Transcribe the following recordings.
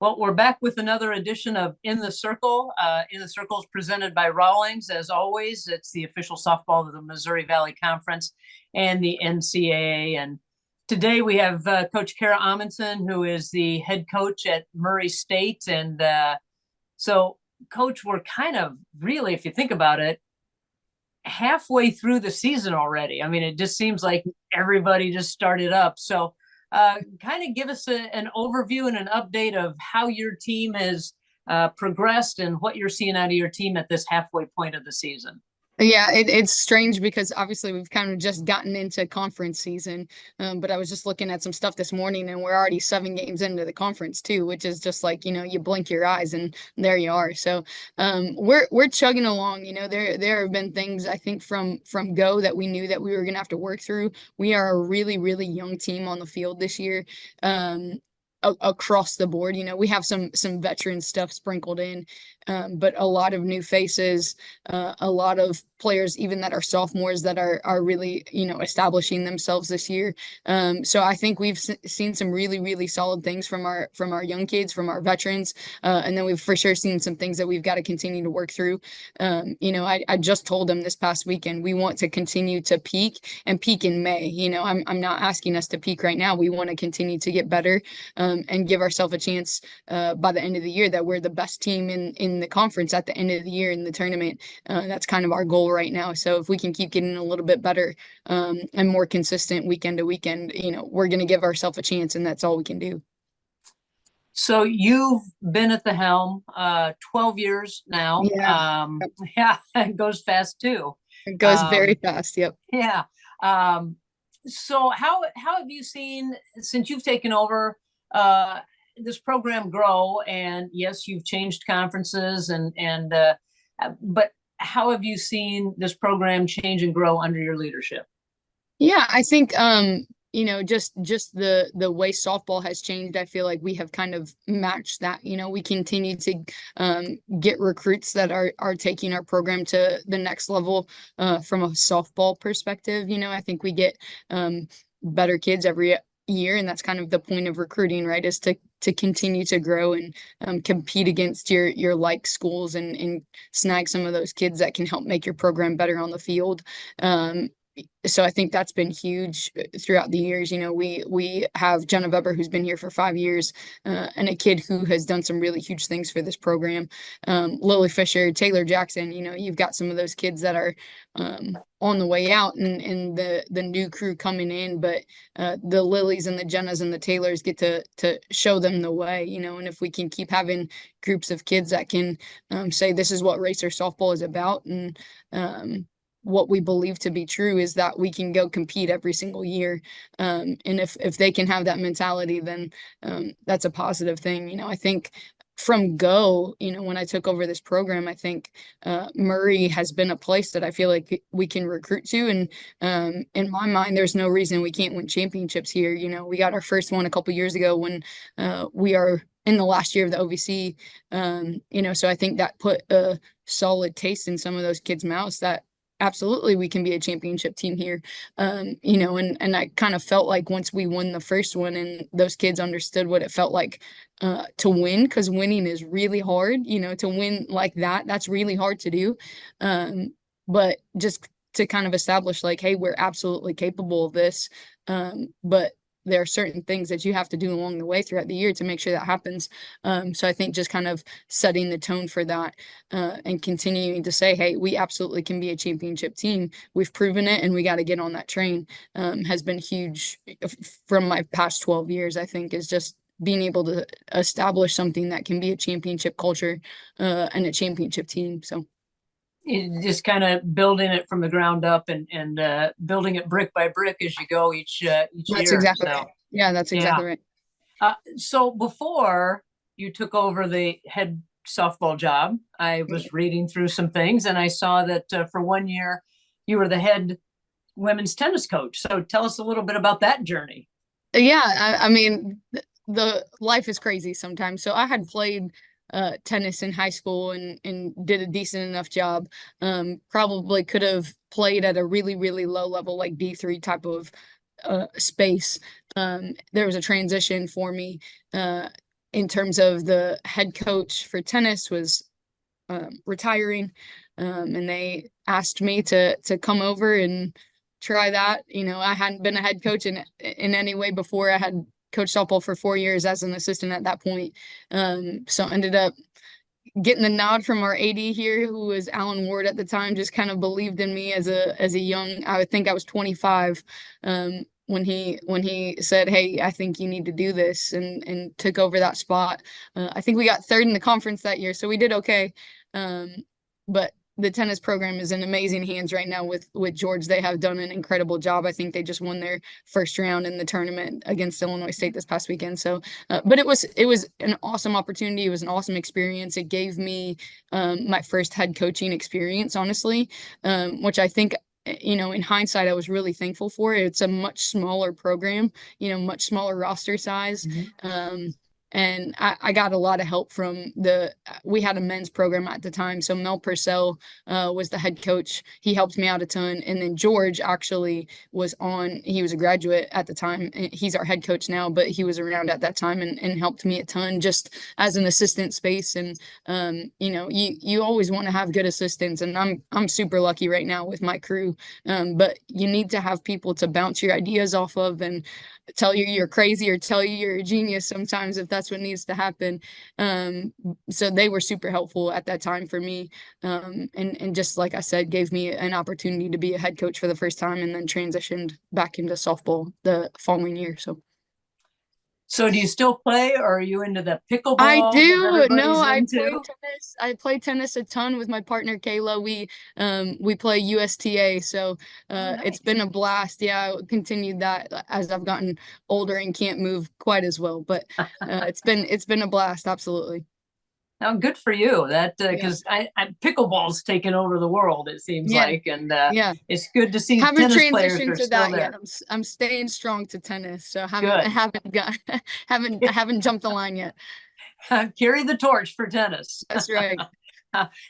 Well, we're back with another edition of In the Circle. In the Circle is presented by Rawlings. As always, it's the official softball of the Missouri Valley Conference and the NCAA. And today we have Coach Kara Amundson, who is the head coach at Murray State. And so, Coach, we're kind of really, if you think about it, halfway through the season already. I mean, it just seems like everybody just started up. So, kind of give us an overview and an update of how your team has progressed and what you're seeing out of your team at this halfway point of the season. Yeah, it's strange because obviously we've kind of just gotten into conference season. But I was just looking at some stuff this morning and we're already 7 games into the conference too, which is just like, you blink your eyes and there you are. So we're chugging along. There have been things I think from go that we knew that we were gonna have to work through. We are a really, really young team on the field this year. Across the board, we have some veteran stuff sprinkled in, but a lot of new faces, a lot of players even that are sophomores that are really establishing themselves this year. So I think we've seen some really, really solid things from our young kids, from our veterans, and then we've for sure seen some things that we've got to continue to work through. I just told them this past weekend we want to continue to peak and peak in May. I'm not asking us to peak right now. We want to continue to get better, and give ourselves a chance by the end of the year that we're the best team in the conference at the end of the year in the tournament. That's kind of our goal right now. So if we can keep getting a little bit better, and more consistent weekend to weekend, we're going to give ourselves a chance, and that's all we can do. So you've been at the helm 12 years now. Yeah, Yeah, it goes fast too. it goes very Um, fast. Yep. yeah. So how have you seen, since you've taken over, this program grow? And yes, you've changed conferences and but how have you seen this program change and grow under your leadership? Yeah, I think just the way softball has changed, I feel like we have kind of matched that. We continue to get recruits that are taking our program to the next level from a softball perspective. I think we get better kids every year, and that's kind of the point of recruiting, right? Is to continue to grow and compete against your like schools and snag some of those kids that can help make your program better on the field. So I think that's been huge throughout the years. We have Jenna Weber, who's been here for 5 years, and a kid who has done some really huge things for this program. Lily Fisher, Taylor Jackson, you've got some of those kids that are on the way out, and the new crew coming in, but the Lilies and the Jennas and the Taylors get to show them the way, and if we can keep having groups of kids that can say this is what racer softball is about, and what we believe to be true is that we can go compete every single year. And if they can have that mentality, then that's a positive thing. I think from go, when I took over this program, I think Murray has been a place that I feel like we can recruit to. And in my mind, there's no reason we can't win championships here. We got our first one a couple years ago when we are in the last year of the OVC. So I think that put a solid taste in some of those kids' mouths that absolutely we can be a championship team here. And I kind of felt like once we won the first one and those kids understood what it felt like to win, because winning is really hard, to win like that's really hard to do. But just to kind of establish like, hey, we're absolutely capable of this. But there are certain things that you have to do along the way throughout the year to make sure that happens. So I think just kind of setting the tone for that, and continuing to say, hey, we absolutely can be a championship team. We've proven it, and we got to get on that train, has been huge from my past 12 years, I think, is just being able to establish something that can be a championship culture, and a championship team. So Just kind of building it from the ground up and building it brick by brick as you go each that's year. exactly So right. Yeah, that's yeah. exactly right. So before you took over the head softball job, I was reading through some things and I saw that for 1 year you were the head women's tennis coach. So tell us a little bit about that journey. Yeah, I mean, the life is crazy sometimes. So I had played tennis in high school and did a decent enough job. Probably could have played at a really, really low level, like D3 type of space. There was a transition for me in terms of the head coach for tennis was retiring, and they asked me to come over and try that. I hadn't been a head coach in any way before. I had coached softball for 4 years as an assistant at that point. So ended up getting the nod from our AD here, who was Alan Ward at the time, just kind of believed in me as a young, I would think I was 25, when he said, "Hey, I think you need to do this," and took over that spot. I think we got third in the conference that year, so we did okay. But the tennis program is in amazing hands right now with George. They have done an incredible job. I think they just won their first round in the tournament against Illinois State this past weekend. So, but it was an awesome opportunity. It was an awesome experience. It gave me my first head coaching experience, honestly, which I think, in hindsight, I was really thankful for. It's a much smaller program, much smaller roster size. And I got a lot of help from we had a men's program at the time. So Mel Purcell was the head coach. He helped me out a ton. And then George actually he was a graduate at the time. He's our head coach now, but he was around at that time and helped me a ton just as an assistant space. And, you always want to have good assistants. And I'm super lucky right now with my crew. But you need to have people to bounce your ideas off of and tell you you're crazy or tell you you're a genius sometimes if that's what needs to happen. So they were super helpful at that time for me. And just like I said, gave me an opportunity to be a head coach for the first time and then transitioned back into softball the following year. So do you still play, or are you into the pickleball I that do. No, everybody's I into? play tennis. I play tennis a ton with my partner Kayla. We play USTA, so Oh, it's nice. been a blast. Yeah, I continued that as I've gotten older and can't move quite as well, but it's been a blast, absolutely. Now, good for you. That Yeah. because I pickleball's taken over the world, it seems Yeah. like, and Yeah. it's good to see Haven't tennis players transitioned are to still that yet. there. I'm staying strong to tennis, so haven't Good. haven't got haven't jumped the line yet. Carry the torch for tennis. That's right.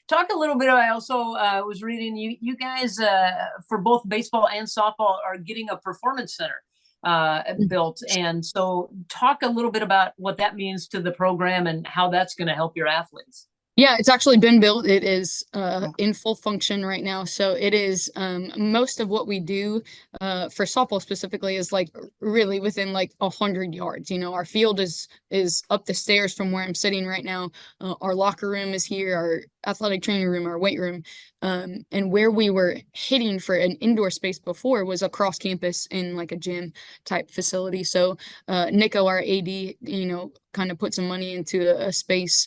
Talk a little bit. I also was reading you guys for both baseball and softball are getting a performance center built, and so talk a little bit about what that means to the program and how that's going to help your athletes. Yeah, it's actually been built. It is in full function right now. So it is most of what we do for softball specifically is like really within like 100 yards. Our field is up the stairs from where I'm sitting right now. Our locker room is here, our athletic training room, our weight room. And where we were hitting for an indoor space before was across campus in like a gym type facility. So Nico, our AD, kind of put some money into a space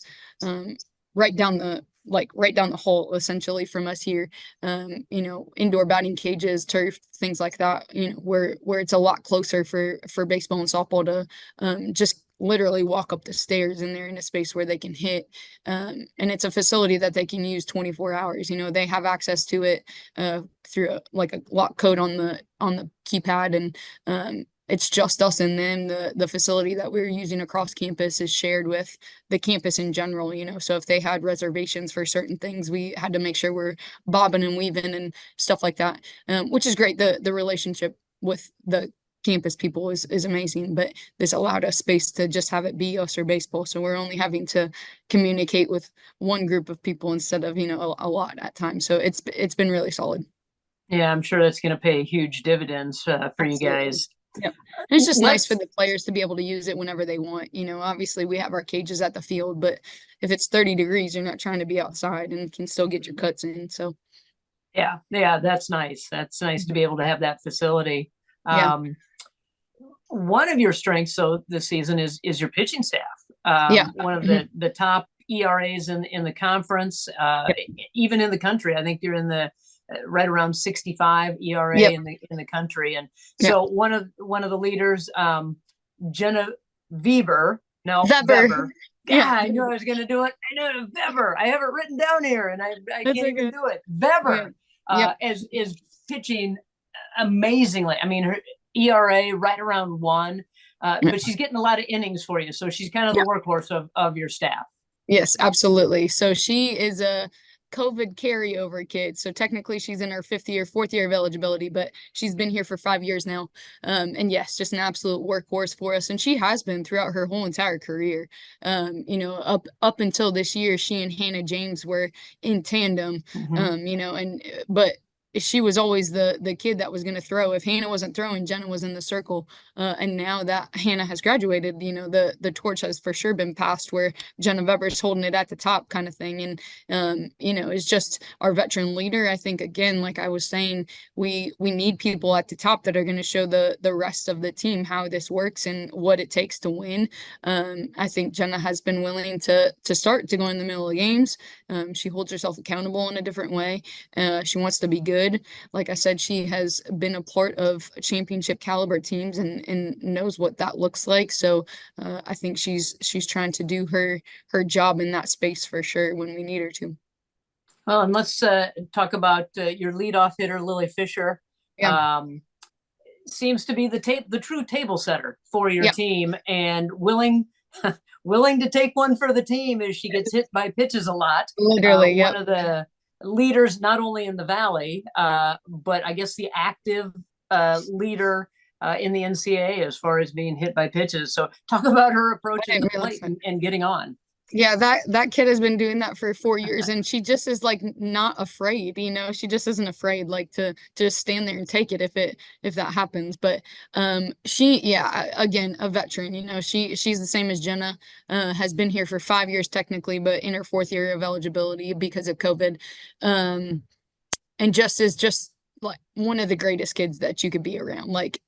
right down the hall essentially from us here. Indoor batting cages, turf, things like that, where it's a lot closer for baseball and softball to just literally walk up the stairs, and they're in a space where they can hit. And it's a facility that they can use 24 hours. They have access to it through a lock code on the keypad, and it's just us and them. The facility that we're using across campus is shared with the campus in general, so if they had reservations for certain things, we had to make sure we're bobbing and weaving and stuff like that, which is great. The relationship with the campus people is amazing, but this allowed us space to just have it be us or baseball, so we're only having to communicate with one group of people instead of a lot at times. So it's been really solid. Yeah, I'm sure that's going to pay huge dividends for you Absolutely. guys. Yep. And it's just nice for Let's the players to be able to use it whenever they want. Obviously we have our cages at the field, but if it's 30 degrees, you're not trying to be outside and can still get your cuts in. So yeah, that's nice. That's nice to be able to have that facility. yeah. One of your strengths so this season is your pitching staff. Yeah. One of Mhm. the top ERAs in the conference, Yep. even in the country. I think you're in the right around 65 ERA Yep. in the country. And Yep. so one of the leaders, Jenna Weber, no Weber. Weber. Yeah. God, I knew I was going to do it. I knew it. Weber. I have it written down here, and I That's can't so even good. do it. Yeah. Weber Yep. is pitching amazingly. I mean, her ERA right around 1, Yep. but she's getting a lot of innings for you. So she's kind of the Yep. workhorse of your staff. Yes, absolutely. So she is a COVID carryover kid. So technically she's in her fourth year of eligibility, but she's been here for 5 years now. And yes, just an absolute workhorse for us. And she has been throughout her whole entire career. Up until this year, she and Hannah James were in tandem. But she was always the kid that was going to throw. If Hannah wasn't throwing, Jenna was in the circle. And now that Hannah has graduated, the torch has for sure been passed where Jenna Weber's holding it at the top kind of thing. And, is just our veteran leader. I think, again, like I was saying, we need people at the top that are going to show the rest of the team how this works and what it takes to win. I think Jenna has been willing to start to go in the middle of games. She holds herself accountable in a different way. She wants to be good. Like I said, she has been a part of championship caliber teams and knows what that looks like. So I think she's trying to do her job in that space for sure when we need her to. Well, and let's talk about your leadoff hitter, Lily Fisher. Yeah. Seems to be the true table setter for your team, and willing to take one for the team as she gets hit by pitches a lot. Literally, one of the leaders, not only in the Valley, but I guess the active leader in the NCAA as far as being hit by pitches. So talk about her approaching the plate and getting on. Yeah, that kid has been doing that for 4 years, and she just is like not afraid, she just isn't afraid like to just stand there and take it if that happens. But again, a veteran, she's the same as Jenna, has been here for 5 years technically, but in her 4th year of eligibility because of COVID. And just is just like one of the greatest kids that you could be around. Like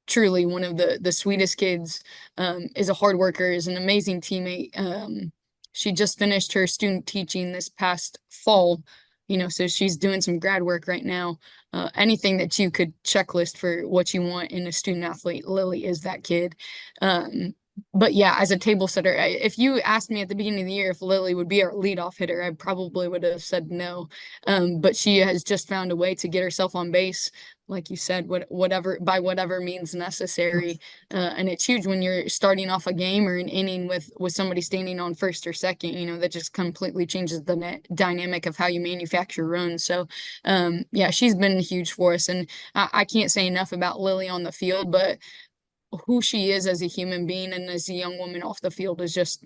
truly one of the sweetest kids, is a hard worker, is an amazing teammate. She just finished her student teaching this past fall, so she's doing some grad work right now. Anything that you could checklist for what you want in a student athlete, Lily is that kid. But yeah, as a table setter, if you asked me at the beginning of the year if Lily would be our leadoff hitter, I probably would have said no. But she has just found a way to get herself on base, like you said, by whatever means necessary. And it's huge when you're starting off a game or an inning with somebody standing on first or second, that just completely changes the dynamic of how you manufacture runs. So, she's been huge for us. And I can't say enough about Lily on the field, but who she is as a human being and as a young woman off the field is just,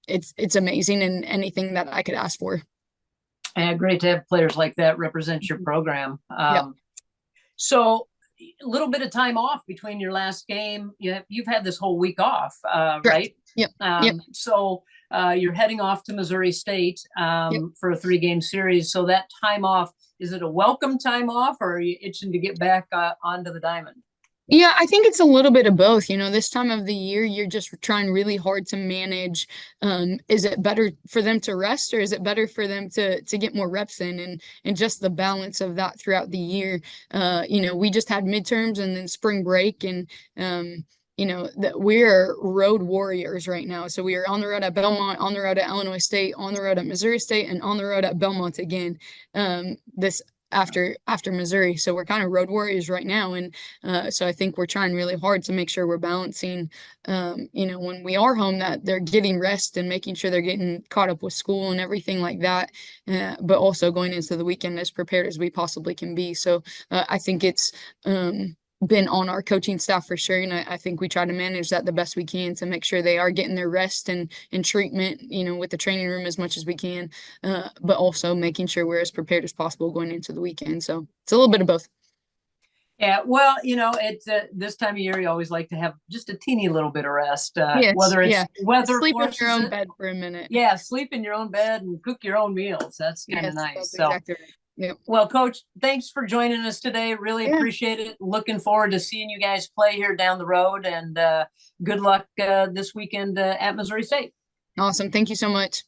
it's amazing and anything that I could ask for. And great to have players like that represent your program. So a little bit of time off between your last game. You've had this whole week off, right? Yep. So you're heading off to Missouri State for a 3-game series. So that time off, is it a welcome time off, or are you itching to get back onto the diamond? Yeah, I think it's a little bit of both. This time of the year, you're just trying really hard to manage. Is it better for them to rest, or is it better for them to get more reps in, and just the balance of that throughout the year. We just had midterms and then spring break, and that we're road warriors right now. So we are on the road at Belmont, on the road at Illinois State, on the road at Missouri State, and on the road at Belmont again. This after Missouri. So we're kind of road warriors right now. And so I think we're trying really hard to make sure we're balancing, when we are home, that they're getting rest and making sure they're getting caught up with school and everything like that. But also going into the weekend as prepared as we possibly can be. So I think it's been on our coaching staff for sure. And I think we try to manage that the best we can to make sure they are getting their rest and treatment, with the training room as much as we can, but also making sure we're as prepared as possible going into the weekend. So it's a little bit of both. Yeah, well, it's this time of year, you always like to have just a teeny little bit of rest, Yes, whether it's weather sleep in forces your own it. bed for a minute. Yeah, sleep in your own bed and cook your own meals. That's kind of nice. That's So, exactly right. Yep. Well, Coach, thanks for joining us today. Really appreciate it. Looking forward to seeing you guys play here down the road, and good luck this weekend at Missouri State. Awesome. Thank you so much.